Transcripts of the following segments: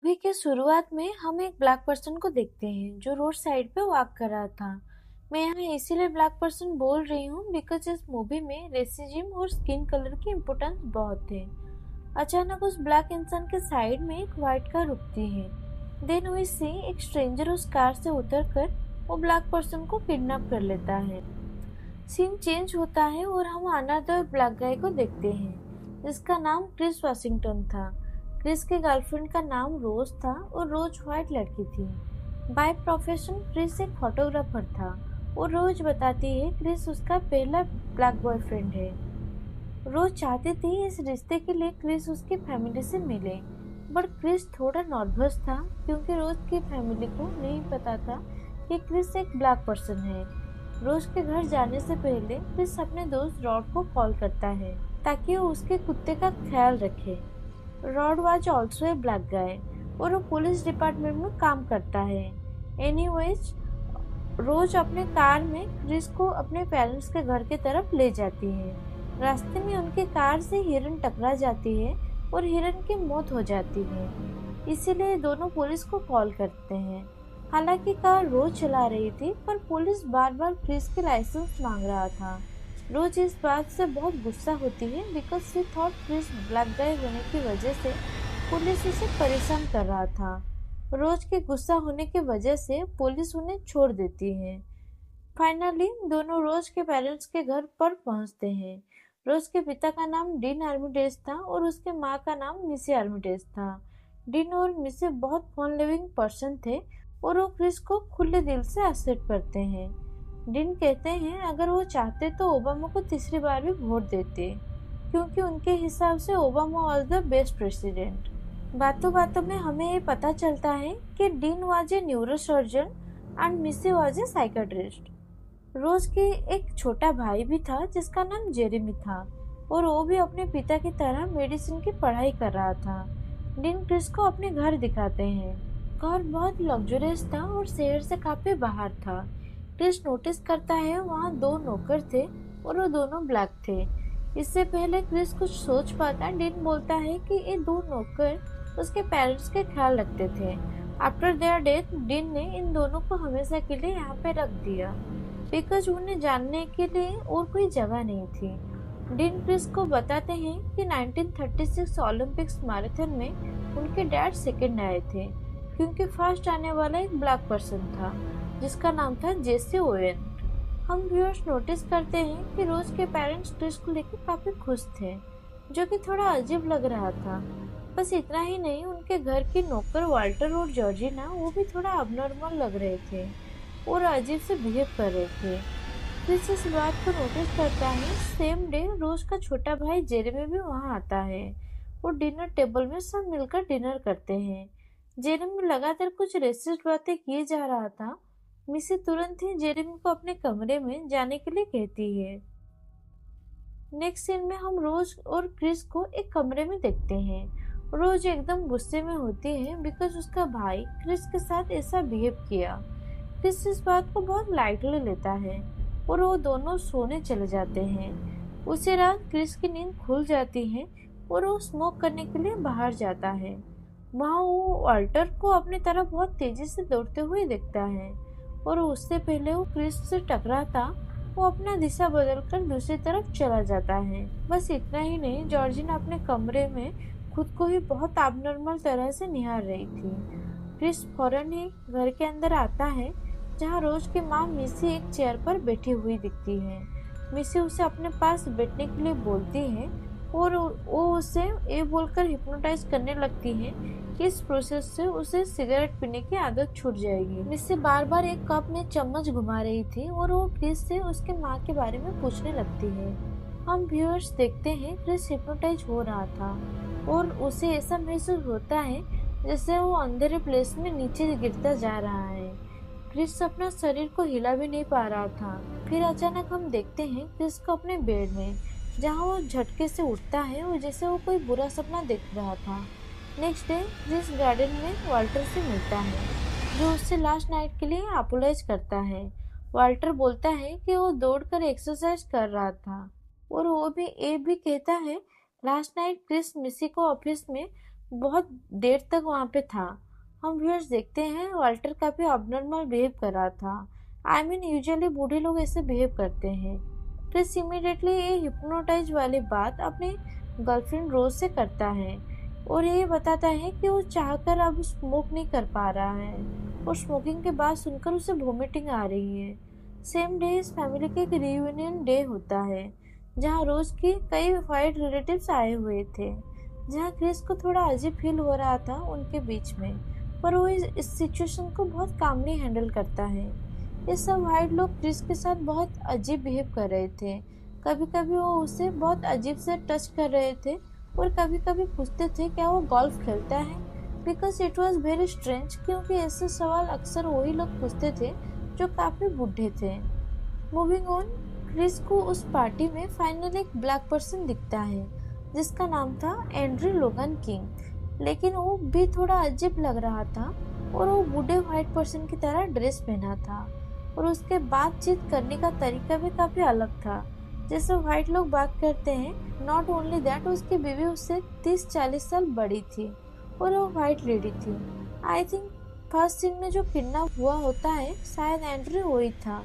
Movie के शुरुआत में हम एक ब्लैक पर्सन को देखते हैं जो रोड साइड पे वॉक कर रहा था। मैं यहाँ इसीलिए ब्लैक पर्सन बोल रही हूँ बिकॉज इस मूवी में रेसिज्म और स्किन कलर की इम्पोर्टेंस बहुत है। अचानक उस ब्लैक इंसान के साइड में एक व्हाइट कार रुकती है। देन वी सी एक स्ट्रेंजर उस कार से उतरकर वो ब्लैक पर्सन को किडनैप कर लेता है। सीन चेंज होता है और हम अनदर ब्लैक गाय को देखते हैं जिसका नाम क्रिस वाशिंगटन था। क्रिस के गर्लफ्रेंड का नाम रोज था और रोज व्हाइट लड़की थी। बाय प्रोफेशन क्रिस एक फोटोग्राफर था और रोज बताती है क्रिस उसका पहला ब्लैक बॉयफ्रेंड है। रोज चाहती थी इस रिश्ते के लिए क्रिस उसकी फैमिली से मिले, बट क्रिस थोड़ा नर्वस था क्योंकि रोज की फैमिली को नहीं पता था कि क्रिस एक ब्लैक पर्सन है। रोज के घर जाने से पहले क्रिस अपने दोस्त रॉड को कॉल करता है ताकि वो उसके कुत्ते का ख्याल रखे। Rod was also a black guy और वो पुलिस डिपार्टमेंट में काम करता है। एनीवेज, रोज अपने कार में क्रिस को अपने पेरेंट्स के घर की तरफ ले जाती है। रास्ते में उनकी कार से हिरन टकरा जाती है और हिरन की मौत हो जाती है, इसीलिए दोनों पुलिस को कॉल करते हैं। हालांकि कार रोज चला रही थी पर पुलिस बार बार क्रिस की लाइसेंस मांग रहा था। रोज इस बात से बहुत गुस्सा होती है because she thought Chris black guy होने की वजह से पुलिस उसे परेशान कर रहा था। रोज के गुस्सा होने की वजह से पुलिस उन्हें छोड़ देती है। फाइनली दोनों रोज के पेरेंट्स के घर पर पहुंचते हैं। रोज के पिता का नाम डीन आर्मिटेज था और उसके माँ का नाम मिसी आर्मिटेज था। डीन और मिसी बहुत फन लिविंग पर्सन थे और वो क्रिस को खुले दिल से एक्सेप्ट करते हैं। डीन कहते हैं अगर वो चाहते तो ओबामा को तीसरी बार भी वोट देते क्योंकि उनके हिसाब से Obama was the best president. बातों बातों में हमें ये पता चलता है कि dean was a neurosurgeon and मिसी वाज ए साइकेट्रिस्ट। रोज के एक छोटा भाई भी था जिसका नाम जेरेमी था और वो भी अपने पिता की तरह मेडिसिन की पढ़ाई कर रहा था। डीन क्रिस को अपने घर दिखाते हैं। घर बहुत लग्जरियस था और शहर से काफी बाहर था। क्रिस नोटिस करता है वहाँ दो नौकर थे और वो दोनों ब्लैक थे। इससे पहले क्रिस कुछ सोच पाता डीन बोलता है कि ये दो नौकर उसके पेरेंट्स के ख्याल रखते थे। आफ्टर देयर डेथ डीन ने इन दोनों को हमेशा के लिए यहाँ पे रख दिया बिकॉज उन्हें जानने के लिए और कोई जगह नहीं थी। डीन क्रिस को बताते हैं कि 1936 ओलंपिक्स मैराथन में उनके डैड सेकंड आए थे क्योंकि फर्स्ट आने वाला एक ब्लैक पर्सन था जिसका नाम था जेसी ओवेन। हम व्यूअर्स नोटिस करते हैं कि रोज के पेरेंट्स क्रिस को लेकर काफी खुश थे, जो कि थोड़ा अजीब लग रहा था। बस इतना ही नहीं, उनके घर की नौकर वाल्टर और जॉर्जिना वो भी थोड़ा अबनॉर्मल लग रहे थे और अजीब से बिहेव कर रहे थे। क्रिस इस बात को नोटिस करता है। सेम डे रोज का छोटा भाई जेरेमी भी वहाँ आता है और डिनर टेबल में सब मिलकर डिनर करते हैं। जेरेमी लगातार कुछ रेसिस्ट बातें किए जा रहा था। मिसी तुरंत ही जेरेमी को अपने कमरे में जाने के लिए कहती है। नेक्स्ट सीन में हम रोज और क्रिस को एक कमरे में देखते हैं। रोज एकदम गुस्से में होती है बिकॉज उसका भाई क्रिस के साथ ऐसा बिहेव किया। क्रिस इस बात को बहुत लाइटली लेता है और वो दोनों सोने चले जाते हैं। उसी रात क्रिस की नींद खुल जाती है और वो स्मोक करने के लिए बाहर जाता है। वहाँ वो वाल्टर को अपनी तरफ बहुत तेजी से दौड़ते हुए देखता है और उससे पहले वो क्रिस से टकराता वो अपना दिशा बदलकर दूसरी तरफ चला जाता है। बस इतना ही नहीं, जॉर्जिना अपने कमरे में खुद को ही बहुत एबनॉर्मल तरह से निहार रही थी। क्रिस फौरन ही घर के अंदर आता है जहाँ रोज की माँ मिसी एक चेयर पर बैठी हुई दिखती है। मिसी उसे अपने पास बैठने के लिए बोलती है और वो उसे ये बोलकर हिप्नोटाइज करने लगती है कि इस प्रोसेस से उसे सिगरेट पीने की आदत छूट जाएगी। मिसी बार बार एक कप में चम्मच घुमा रही थी और वो क्रिस से उसके माँ के बारे में पूछने लगती है। हम व्यूअर्स देखते हैं क्रिस हिप्नोटाइज हो रहा था और उसे ऐसा महसूस होता है जैसे वो अंधेरे प्लेस में नीचे गिरता जा रहा है। क्रिस अपना शरीर को हिला भी नहीं पा रहा था। फिर अचानक हम देखते हैं क्रिस को अपने बेड में, जहाँ वो झटके से उठता है और जैसे वो कोई बुरा सपना देख रहा था। नेक्स्ट डे क्रिस गार्डन में वाल्टर से मिलता है जो उससे लास्ट नाइट के लिए अपोलाइज करता है। वाल्टर बोलता है कि वो दौड़कर एक्सरसाइज कर रहा था और वो भी कहता है लास्ट नाइट क्रिस मिसी को ऑफिस में बहुत देर तक वहाँ पे था। हम व्यूअर्स देखते हैं वाल्टर काफी अबनॉर्मल बिहेव कर रहा था। आई मीन यूजुअली बूढ़े लोग ऐसे बिहेव करते हैं। क्रिस इमीडिएटली ये हिप्नोटाइज वाली बात अपनी गर्लफ्रेंड रोज से करता है और ये बताता है कि वो चाहकर अब स्मोक नहीं कर पा रहा है और स्मोकिंग के बाद सुनकर उसे वोमिटिंग आ रही है। सेम डे इस फैमिली का एक रियूनियन डे होता है जहाँ रोज की कई वाइट रिलेटिव्स आए हुए थे, जहाँ क्रिस को थोड़ा अजीब फील हो रहा था उनके बीच में, पर वो इस सिचुएशन को बहुत कामली हैंडल करता है। ये सब वाइट लोग क्रिस के साथ बहुत अजीब बिहेव कर रहे थे। कभी कभी वो उसे बहुत अजीब से टच कर रहे थे और कभी कभी पूछते थे क्या वो गोल्फ खेलता है, because it was very strange, क्योंकि ऐसे सवाल अक्सर वही लोग पूछते थे जो काफी बूढ़े थे। मूविंग ऑन, क्रिस को उस पार्टी में फाइनली एक ब्लैक पर्सन दिखता है जिसका नाम था एंड्रयू लोगन किंग, लेकिन वो भी थोड़ा अजीब लग रहा था और वो बूढ़े व्हाइट पर्सन की तरह ड्रेस पहना था और उसके बातचीत करने का तरीका भी काफी अलग था जैसे व्हाइट लोग बात करते हैं। नॉट ओनली दैट, उसकी बीवी उससे 30-40 साल बड़ी थी और वो व्हाइट लेडी थी। आई थिंक फर्स्ट सीन में जो किडनैप हुआ होता है शायद एंड्रयू वही था,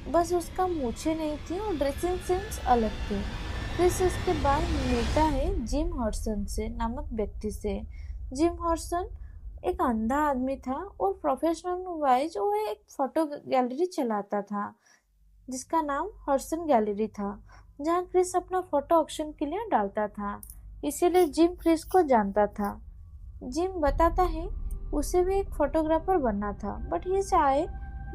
बस उसका मूछें नहीं थी और ड्रेसिंग सेंस अलग थी। क्रिस इसके बाद मिलता है जिम हॉर्सन से नामक व्यक्ति से। जिम हॉर्सन एक अंधा आदमी था और प्रोफेशनल वाइज वो एक फोटो गैलरी चलाता था जिसका नाम हॉर्सन गैलरी था, जहाँ क्रिस अपना फोटो ऑक्शन के लिए डालता था। इसीलिए जिम क्रिस को जानता था। जिम बताता है उसे भी एक फोटोग्राफर बनना था, but his I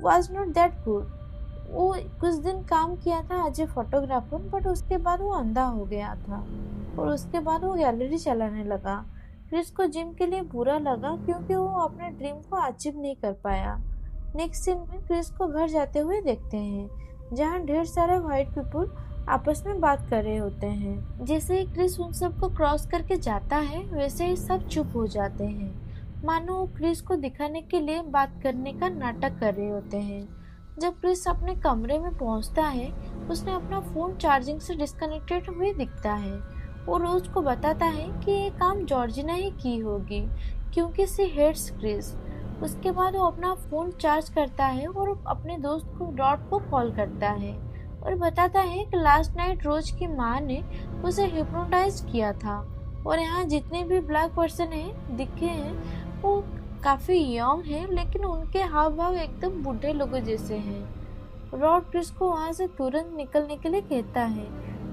was not that good. वो कुछ दिन काम किया था एज ए फोटोग्राफर, बट उसके बाद वो अंधा हो गया था और उसके बाद वो गैलरी चलाने लगा। क्रिस को जिम के लिए बुरा लगा क्योंकि वो अपने ड्रीम को अचीव नहीं कर पाया। नेक्स्ट सीन में क्रिस को घर जाते हुए देखते हैं जहाँ ढेर सारे व्हाइट पीपल आपस में बात कर रहे होते हैं। जैसे ही क्रिस उन सबको क्रॉस करके जाता है वैसे ही सब चुप हो जाते हैं, मानो वो क्रिस को दिखाने के लिए बात करने का नाटक कर रहे होते हैं। जब क्रिस अपने कमरे में पहुंचता है उसने अपना फोन चार्जिंग से डिस्कनेक्टेड हुए दिखता है और रोज को बताता है कि ये काम जॉर्जिना ही की होगी क्योंकि सी हेट्स क्रिस। उसके बाद वो अपना फोन चार्ज करता है और अपने दोस्त को रॉड को कॉल करता है और बताता है कि लास्ट नाइट रोज की माँ ने उसे हिप्नोटाइज किया था और यहाँ जितने भी ब्लैक पर्सन हैं दिखे हैं वो काफी यंग है, लेकिन उनके हाव भाव एकदम बूढ़े लोगों जैसे हैं। रॉड क्रिस को वहाँ से तुरंत निकलने के लिए कहता है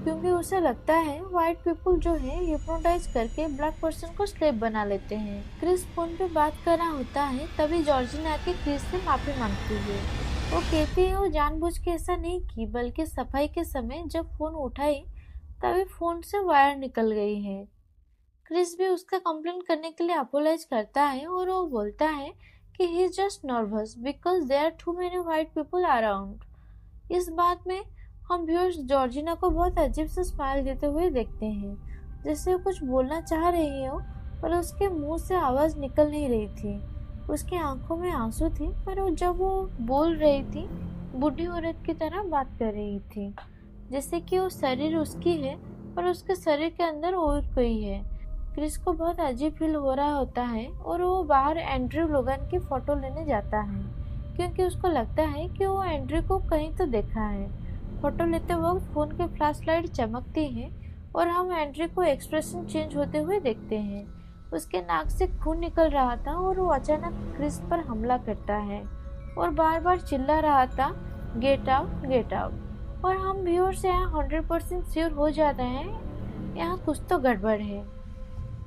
क्योंकि उसे लगता है व्हाइट पीपल जो है हिप्नोटाइज करके ब्लैक पर्सन को स्लेव बना लेते हैं। क्रिस फोन पे बात कर रहा होता है तभी जॉर्जिना आके क्रिस से माफी मांगती है। वो कहती है वो जानबूझ के ऐसा नहीं की, बल्कि सफाई के समय जब फोन उठाई तभी फोन से वायर निकल गई है। क्रिस भी उसका कंप्लेंट करने के लिए अपोलाइज करता है और वो बोलता है कि he is just nervous because there are too many white people around. इस बात में हम व्यूअर्स जॉर्जिना को बहुत अजीब से स्माइल देते हुए देखते हैं, जैसे वो कुछ बोलना चाह रही हो पर उसके मुंह से आवाज निकल नहीं रही थी। उसकी आंखों में आंसू थे, पर वो जब वो बोल रही थी बूढ़ी औरत की तरह बात कर रही थी, जैसे कि वो शरीर उसकी है पर उसके शरीर के अंदर और कोई है। क्रिस को बहुत अजीब फील हो रहा होता है और वो बाहर एंड्रयू लोगन की फोटो लेने जाता है क्योंकि उसको लगता है कि वो एंड्रयू को कहीं तो देखा है। फोटो लेते वक्त फोन की फ्लैश लाइट चमकती है और हम एंड्रयू को एक्सप्रेशन चेंज होते हुए देखते हैं। उसके नाक से खून निकल रहा था और वो अचानक क्रिस पर हमला करता है और बार बार चिल्ला रहा था गेट आउट गेट आउट। और हम व्यूअर से यहाँ 100% श्योर हो जाते हैं यहाँ कुछ तो गड़बड़ है।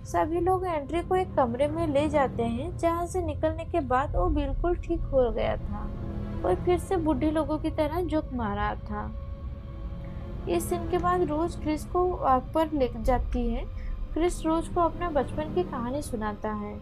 सभी लोग एंड्रयू को एक कमरे में ले जाते हैं जहां से निकलने के बाद वो बिल्कुल ठीक हो गया था और फिर से बूढ़े लोगों की तरह जोक मारा था। इस सीन के बाद रोज क्रिस को वॉक पर ले जाती है। क्रिस रोज को अपना बचपन की कहानी सुनाता है।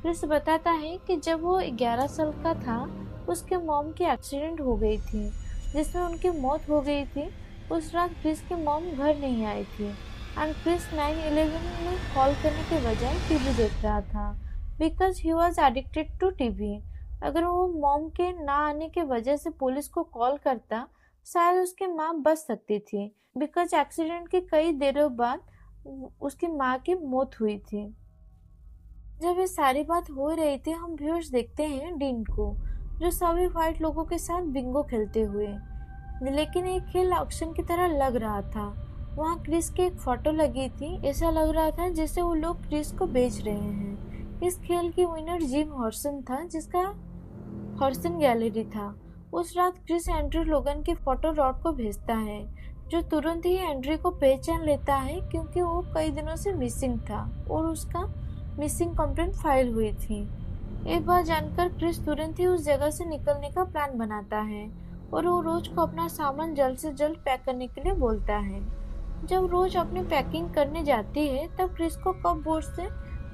क्रिस बताता है कि जब वो 11 साल का था उसके मॉम की एक्सीडेंट हो गई थी जिसमें उनकी मौत हो गई थी। उस रात क्रिस की मॉम घर नहीं आई थी एंड क्रिस 911 में कॉल करने के बजाय टीवी देख रहा था because he was addicted to TV. अगर वो मॉम के ना आने के वजह से पुलिस को कॉल करता शायद उसकी माँ बच सकती थी, बिकॉज एक्सीडेंट के कई देरों बाद उसकी माँ की मौत हुई थी। जब ये सारी बात हो रही थी, हम व्यूअर्स देखते हैं डीन को, जो सभी व्हाइट लोगों के साथ बिंगो खेलते हुए। लेकिन ये खेल ऑक्शन की तरह लग रहा था। वहाँ क्रिस की एक फोटो लगी थी। ऐसा लग रहा था जैसे वो लोग क्रिस को बेच रहे हैं। इस खेल की विनर जिम हॉर्सन था, जिसका हॉर्सन गैलरी था। उस रात क्रिस एंड्रयू लोगन की फोटो रॉड को भेजता है, जो तुरंत ही एंड्रयू को पहचान लेता है क्योंकि वो कई दिनों से मिसिंग था और उसका मिसिंग कंप्लेंट फाइल हुई थी। एक बार जानकर क्रिस तुरंत ही उस जगह से निकलने का प्लान बनाता है और वो रोज को अपना सामान जल्द से जल्द पैक करने के लिए बोलता है। जब रोज अपनी पैकिंग करने जाती है, तब क्रिस को कपबोर्ड से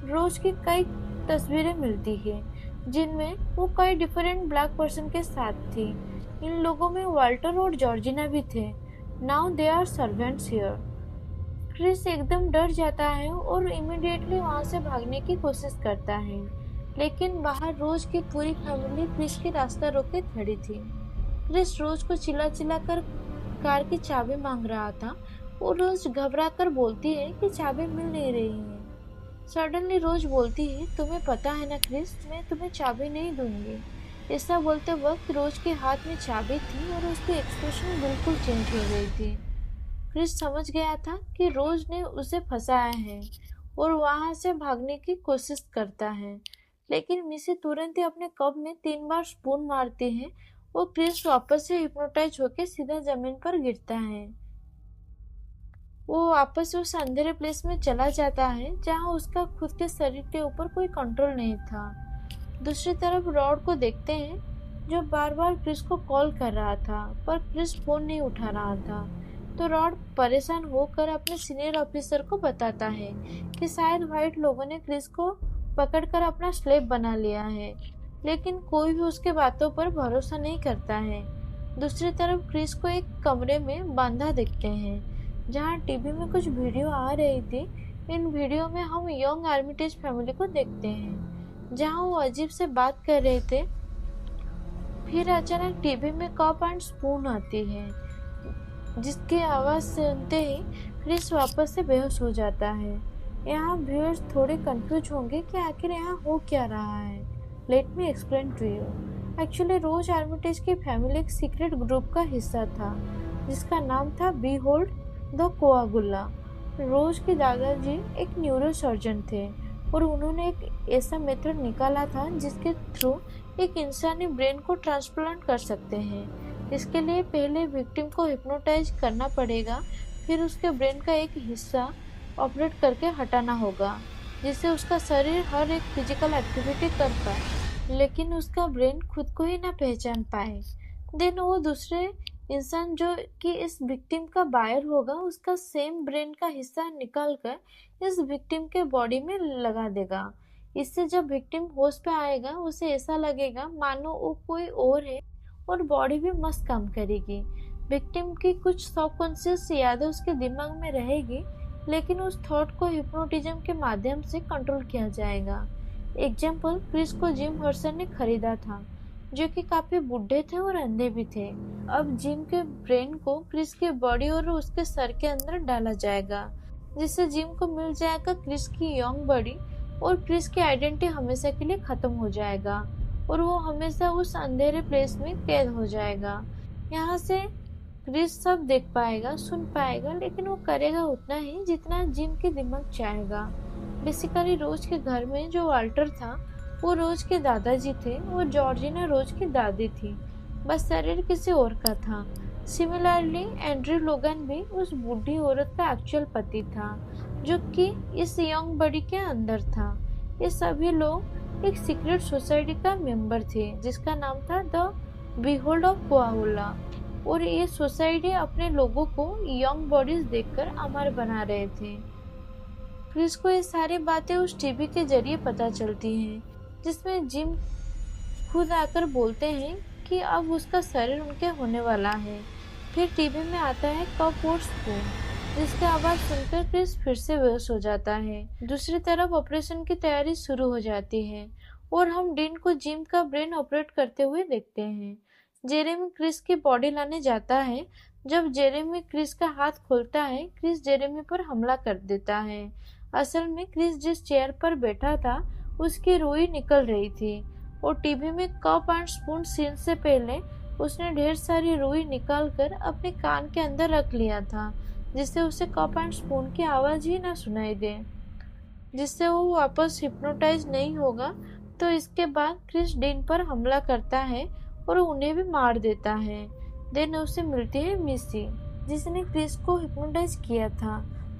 रोज की कई तस्वीरें मिलती है, जिनमें वो कई डिफरेंट ब्लैक पर्सन के साथ थी। इन लोगों में वाल्टर और जॉर्जिना भी थे। Now they are servants here. Chris एकदम डर जाता है और इमीडिएटली वहां से भागने की कोशिश करता है, लेकिन बाहर रोज की पूरी फैमिली क्रिस के रास्ता रोके खड़ी थी। क्रिस रोज को चिल्ला चिल्ला कर कार की चाबी मांग रहा था। वो रोज घबरा कर बोलती है कि चाबी मिल नहीं रही है। सडनली रोज बोलती है, तुम्हें पता है ना क्रिस, मैं तुम्हें चाबी नहीं दूंगी। ऐसा बोलते वक्त रोज के हाथ में चाबी थी और उसकी एक्सप्रेशन बिल्कुल चेंज हो गई थी। क्रिस समझ गया था कि रोज ने उसे फंसाया है और वहां से भागने की कोशिश करता है, लेकिन मिसी तुरंत ही अपने कप में 3 बार स्पून मारती है और क्रिस वापस से हिप्नोटाइज होकर सीधा जमीन पर गिरता है। वो वापस उस अंधेरे प्लेस में चला जाता है जहां उसका खुद के शरीर के ऊपर कोई कंट्रोल नहीं था। दूसरी तरफ रॉड को देखते हैं, जो बार बार क्रिस को कॉल कर रहा था, पर क्रिस फोन नहीं उठा रहा था। तो रॉड परेशान होकर अपने सीनियर ऑफिसर को बताता है कि शायद व्हाइट लोगों ने क्रिस को पकड़कर अपना स्लेव बना लिया है, लेकिन कोई भी उसके बातों पर भरोसा नहीं करता है। दूसरी तरफ क्रिस को एक कमरे में बांधा देखते हैं, जहां टीवी में कुछ वीडियो आ रही थी। इन वीडियो में हम यंग आर्मिटेज फैमिली को देखते हैं, जहां वो अजीब से बात कर रहे थे। फिर अचानक टीवी में कप एंड स्पून आती है, जिसकी आवाज सुनते ही क्रिस वापस से बेहोश हो जाता है। यहाँ व्यूअर्स थोड़े कंफ्यूज होंगे कि आखिर यहाँ हो क्या रहा है। Let me explain to you. Actually Rose Armitage की फैमिली एक सीक्रेट ग्रुप का हिस्सा था, जिसका नाम था behold the coagula. Rose के दादाजी एक न्यूरो सर्जन थे और उन्होंने एक ऐसा मेथड निकाला था जिसके थ्रू एक इंसानी ब्रेन को ट्रांसप्लांट कर सकते हैं। इसके लिए पहले विक्टिम को हिप्नोटाइज करना पड़ेगा, फिर उसके ब्रेन का एक हिस्सा ऑपरेट करके हटाना होगा, जिससे उसका शरीर हर एक फिजिकल एक्टिविटी कर पाए, लेकिन उसका ब्रेन खुद को ही ना पहचान पाए। देन वो दूसरे इंसान जो कि इस विक्टिम का बायर होगा, उसका सेम ब्रेन का हिस्सा निकाल कर इस विक्टिम के बॉडी में लगा देगा। इससे जब विक्टिम होश पे आएगा, उसे ऐसा लगेगा मानो वो कोई और है और बॉडी भी मस्त काम करेगी। विक्टिम की कुछ सबकॉन्शियस यादें उसके दिमाग में रहेगी, लेकिन उस थॉट को हिप्नोटिज्म के माध्यम से कंट्रोल किया जाएगा। एग्जाम्पल, क्रिस को जिम हॉर्सन ने खरीदा था, जो कि काफी बूढ़े थे और अंधे भी थे। अब जिम के ब्रेन को क्रिस के बॉडी और उसके सर के अंदर डाला जाएगा, जिससे जिम को मिल जाएगा क्रिस की यंग बॉडी और क्रिस की आइडेंटिटी हमेशा के लिए खत्म हो जाएगा और वो हमेशा उस अंधेरे प्लेस में कैद हो जाएगा। यहाँ से क्रिस सब देख पाएगा, सुन पाएगा, लेकिन वो करेगा उतना ही जितना जिम के दिमाग चाहेगा। बेसिकली रोज के घर में जो वाल्टर था, वो रोज के दादाजी थे और जॉर्जिना रोज की दादी थी, बस शरीर किसी और का था। सिमिलरली एंड्रयू लोगन भी उस बूढ़ी औरत का एक्चुअल पति था, जो कि इस यंग बॉडी के अंदर था। ये सभी लोग एक सीक्रेट सोसाइटी का मेंबर थे, जिसका नाम था द बीहोल्ड ऑफ कोआगुला, और ये सोसाइटी अपने लोगों को यंग बॉडीज देखकर अमर बना रहे थे। क्रिस को ये सारी बातें उस टीवी के जरिए पता चलती हैं, जिसमें जिम खुद आकर बोलते हैं कि अब उसका शरीर उनके होने वाला है। फिर टीवी में आता है कप और स्पून, जिसकी आवाज सुनकर क्रिस फिर से बेहोश हो जाता है। दूसरी तरफ ऑपरेशन की तैयारी शुरू हो जाती है और हम डीन को जिम का ब्रेन ऑपरेट करते हुए देखते हैं। जेरेमी क्रिस की बॉडी लाने जाता है। जब जेरेमी क्रिस का हाथ खोलता है, क्रिस जेरेमी पर हमला कर देता है। असल में क्रिस जिस चेयर पर बैठा था, उसकी रुई निकल रही थी और टीवी में कप एंड स्पून सीन से पहले उसने ढेर सारी रुई निकालकर अपने कान के अंदर रख लिया था, जिससे उसे कप एंड स्पून की आवाज ही ना सुनाई दे, जिससे वो वापस हिप्नोटाइज नहीं होगा। तो इसके बाद क्रिस डीन पर हमला करता है और उन्हें भी मार देता है। देन उसे मिलती है मिसी, जिसने क्रिस को हिप्नोटाइज किया था।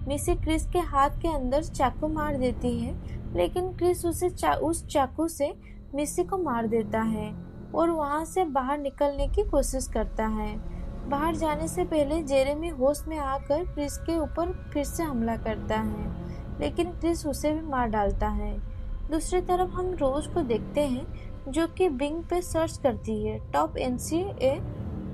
मिसी क्रिस के हाथ के अंदर चाकू मार देती है, लेकिन क्रिस उस चाकू से मिसी को मार देता है और वहां से बाहर निकलने की कोशिश करता है। बाहर जाने से पहले जेरेमी होश में आकर क्रिस के ऊपर फिर से हमला करता है, लेकिन क्रिस उसे भी मार डालता है। दूसरी तरफ हम रोज को देखते हैं, जो कि बिंग पे सर्च करती है टॉप NCAA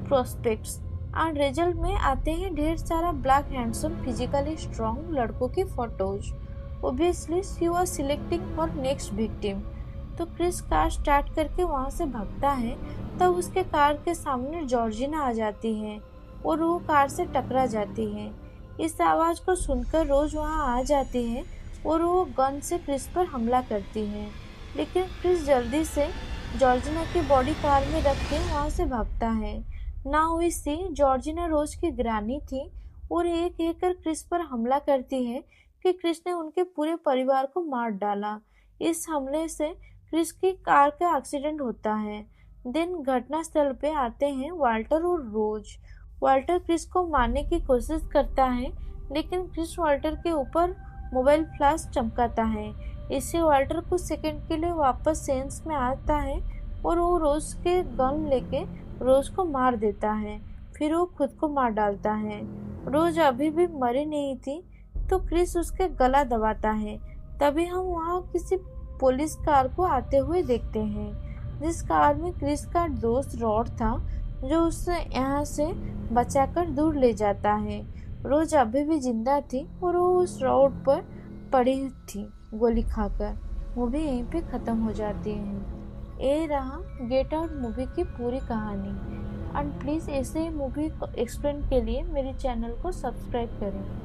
प्रोस्पेक्ट्स और रिजल्ट में आते हैं ढेर सारा ब्लैक हैंडसम फिजिकली स्ट्रॉन्ग लड़कों की photos. Obviously she was selecting for next victim. तो क्रिस कार स्टार्ट करके वहां से भागता है, तब उसके कार के सामने जॉर्जिना आ जाती है और वो कार से टकरा जाती है। इस आवाज को सुनकर रोज वहां आ जाती है और वो गन से क्रिस पर हमला करती है, लेकिन क्रिस जल्दी से जॉर्जिना की बॉडी कार में रख के वहां से भागता है। ना हुई सी जॉर्जिना रोज की ग्रानी थी और एक एक कर क्रिस पर हमला करती है कि क्रिस ने उनके पूरे परिवार को मार डाला। इस हमले से क्रिस की कार का एक्सीडेंट होता है। दिन घटनास्थल पे आते हैं वाल्टर और रोज। वाल्टर क्रिस को मारने की कोशिश करता है, लेकिन क्रिस वाल्टर के ऊपर मोबाइल फ्लैश चमकाता है। इससे वाल्टर कुछ सेकंड के लिए वापस सेंस में आता है और वो रोज के गन लेके रोज को मार देता है। फिर वो खुद को मार डालता है। रोज अभी भी मरी नहीं थी, तो क्रिस उसके गला दबाता है। तभी हम वहाँ किसी पुलिस कार को आते हुए देखते हैं, जिस कार में क्रिस का दोस्त रॉड था, जो उसे यहाँ से बचाकर दूर ले जाता है। रोज अभी भी जिंदा थी और वो उस रोड पर पड़ी थी गोली खाकर। मूवी यहीं पे ख़त्म हो जाती है। ये रहा गेट आउट मूवी की पूरी कहानी। एंड प्लीज़ ऐसे मूवी को एक्सप्लेन के लिए मेरे चैनल को सब्सक्राइब करें।